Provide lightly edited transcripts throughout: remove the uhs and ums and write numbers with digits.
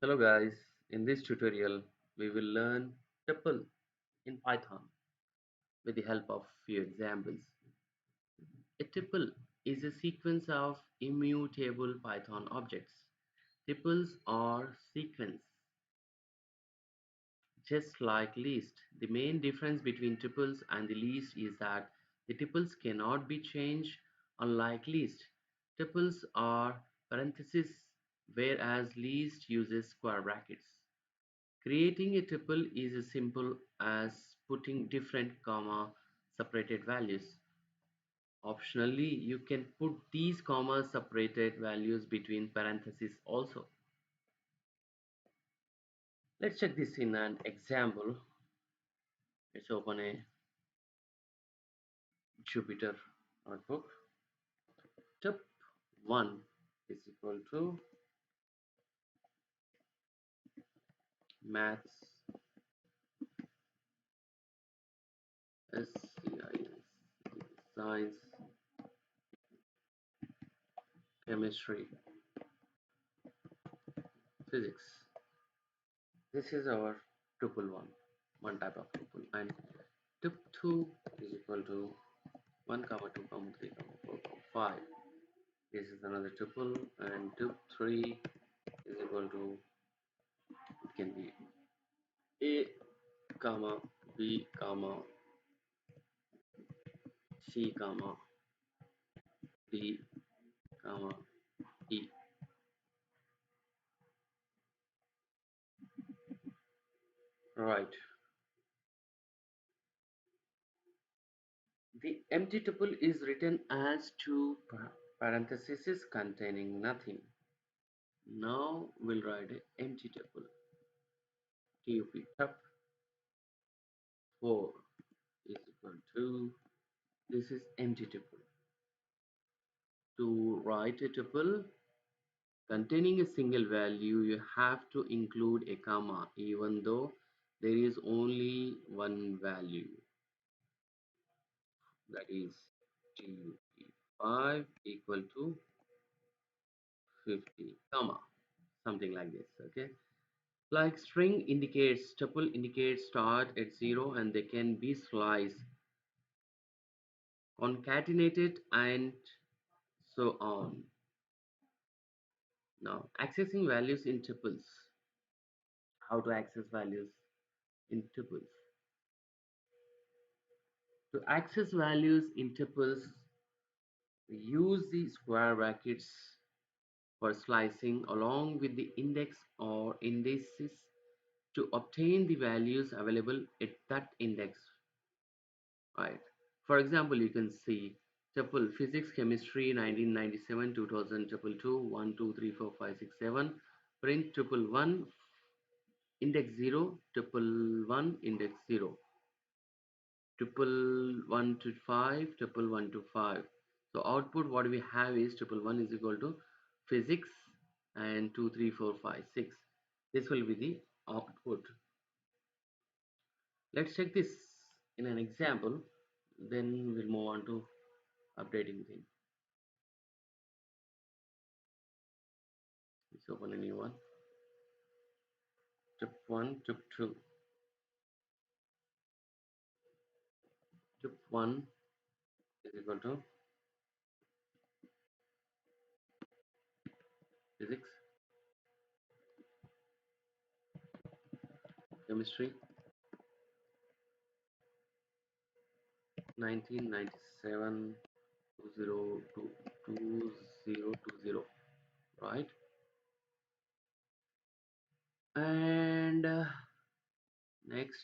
Hello guys, in this tutorial we will learn tuple in Python with the help of few examples. A tuple is a sequence of immutable Python objects. Tuples are sequence, just like list. The main difference between tuples and the list is that the tuples cannot be changed unlike list. Tuples are parentheses whereas list uses square brackets. Creating a tuple is as simple as putting different comma separated values. Optionally, you can put these comma separated values between parentheses also. Let's check this in an example. Let's open a Jupyter notebook. Tup1 is equal to maths science, chemistry, physics. This is our tuple one type of tuple, and tup2 is equal to 1 comma 2 comma 3 comma 4 comma 5. This is another tuple, and tup3 is equal to, it can be a comma b comma c comma d comma e. Right. The empty tuple is written as two parentheses containing nothing. Now we'll write an empty tuple. Tup4 is equal to, this is empty tuple. To write a tuple containing a single value, you have to include a comma even though there is only one value, that is tup5 equal to 50 comma something like this. Okay, like string indicates, tuple indicates start at 0 and they can be sliced, concatenated, and so on. Now accessing values in tuples. How to access values in tuples? To access values in tuples, we use the square brackets for slicing along with the index or indices to obtain the values available at that index. Right. For example, you can see tuple physics, chemistry, 1997, 2000, tuple 2, 1, 2, 3, 4, 5, 6, 7, print tuple 1, index 0, tuple 1, index 0, tuple 1 to 5, tuple 1 to 5. So output what we have is tuple 1 is equal to physics and 2, 3, 4, 5, 6. This will be the output. Let's check this in an example, then we'll move on to updating thing. Let's open a new one. Tup1, tup2. Tup1 is equal to physics, chemistry, 1997, 2020, right? And next,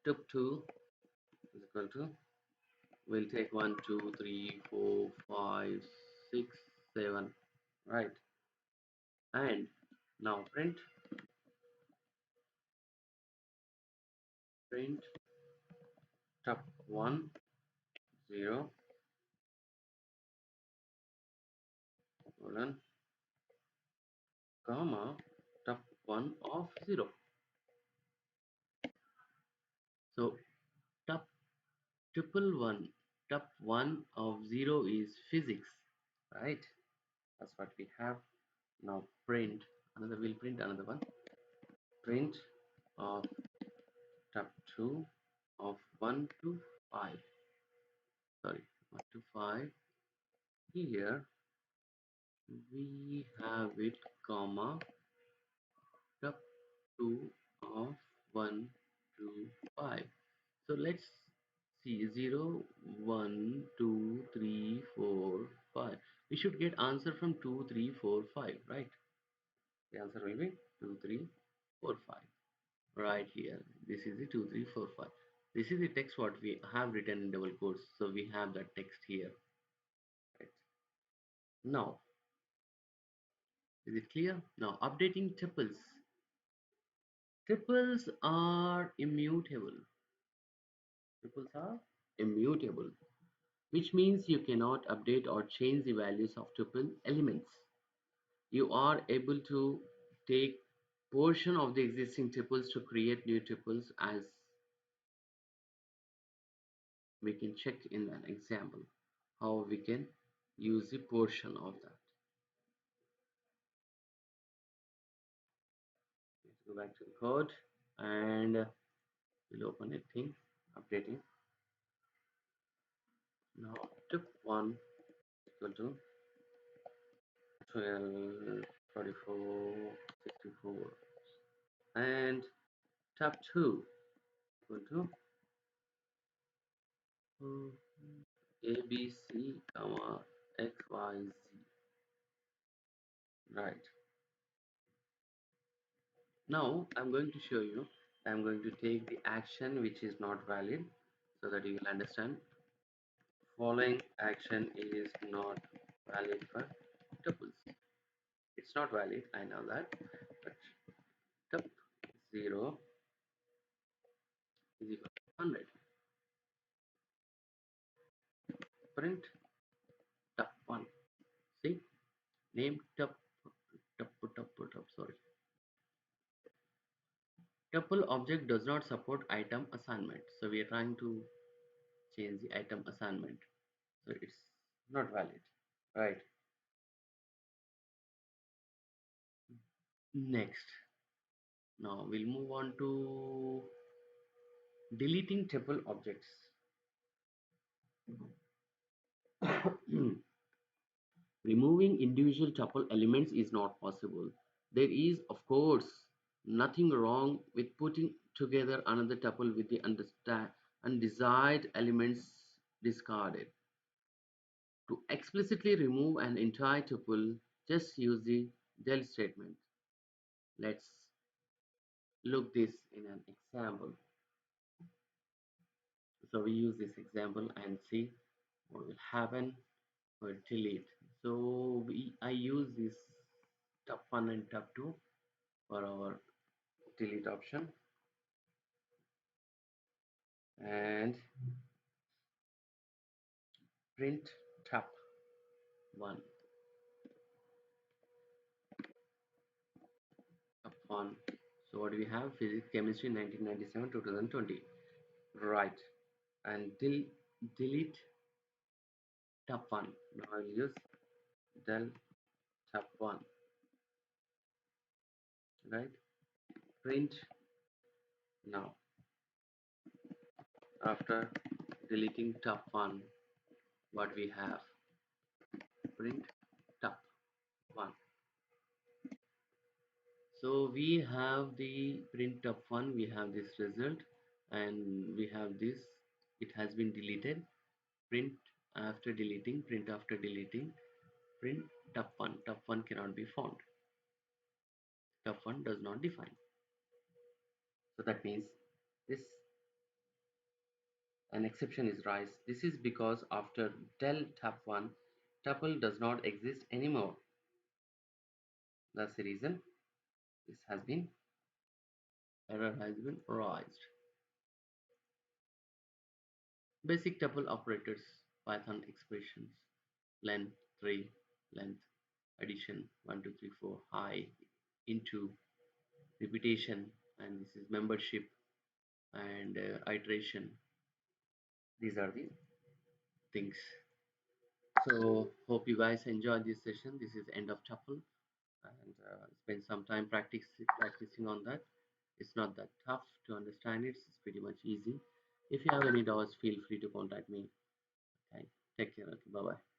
tup2 is equal to, we'll take 1, 2, 3, 4, 5, 6, 7, right? And now print tup1 0 colon comma tup1 of 0. So tup tuple 1, tup1 of 0 is physics, right? That's what we have. Now print another. We'll print another one. Print of tab 2 of 1 to 5. Sorry, 1 to 5. Here we have it, comma, tab 2 of 1 to 5. So let's see, 0, 1, 2, 3, 4, 5. We should get answer from 2, 3, 4, 5, right? The answer will be 2, 3, 4, 5. Right here. This is the 2, 3, 4, 5. This is the text what we have written in double quotes. So we have that text here. Right. Now, is it clear? Now, updating tuples. Tuples are immutable. Tuples are immutable, which means you cannot update or change the values of tuple elements. You are able to take portion of the existing tuples to create new tuples, as we can check in an example how we can use the portion of that. Let's go back to the code and we'll open it thing updating. Now tup1 equal to 12, 44, 64, and tup2 equal to ABC, comma XYZ. Right. Now I'm going to show you. I'm going to take the action which is not valid so that you will understand. Following action is not valid for tuples. It's not valid, I know that, but tup 0 is equal to 100. Print tup 1. See, name tup, sorry. Tuple object does not support item assignment, so we are trying to change the item assignment, so it's not valid, right? Next, now we'll move on to deleting tuple objects. Removing individual tuple elements is not possible. There is, of course, nothing wrong with putting together another tuple with the undesired elements discarded. To explicitly remove an entire tuple, just use the del statement. Let's look this in an example. So we use this example and see what will happen. We'll delete. So I use this tab1 and tab2 for our delete option, and print tab1, tab1. So what do we have? Physics, chemistry, 1997 2020, right? And delete tab1. Now I'll use del tab1, right? Print. Now after deleting tab1, what we have? Print tab1. So we have the print tab1, we have this result, and we have this, it has been deleted. Print after deleting, print after deleting, print tab1. Tab1 cannot be found. Tab1 does not define. So that means this, an exception is raised. This is because after del tab1, tuple does not exist anymore. That's the reason this has been, error has been raised. Basic tuple operators, Python expressions, length 3, length, addition 1, 2, 3, 4, high, into, repetition, and this is membership, and iteration. These are the things. So hope you guys enjoyed this session. This is end of tuple. and spend some time practicing on that. It's not that tough to understand it. It's pretty much easy. If you have any doubts, feel free to contact me. Okay, take care. Okay, bye bye.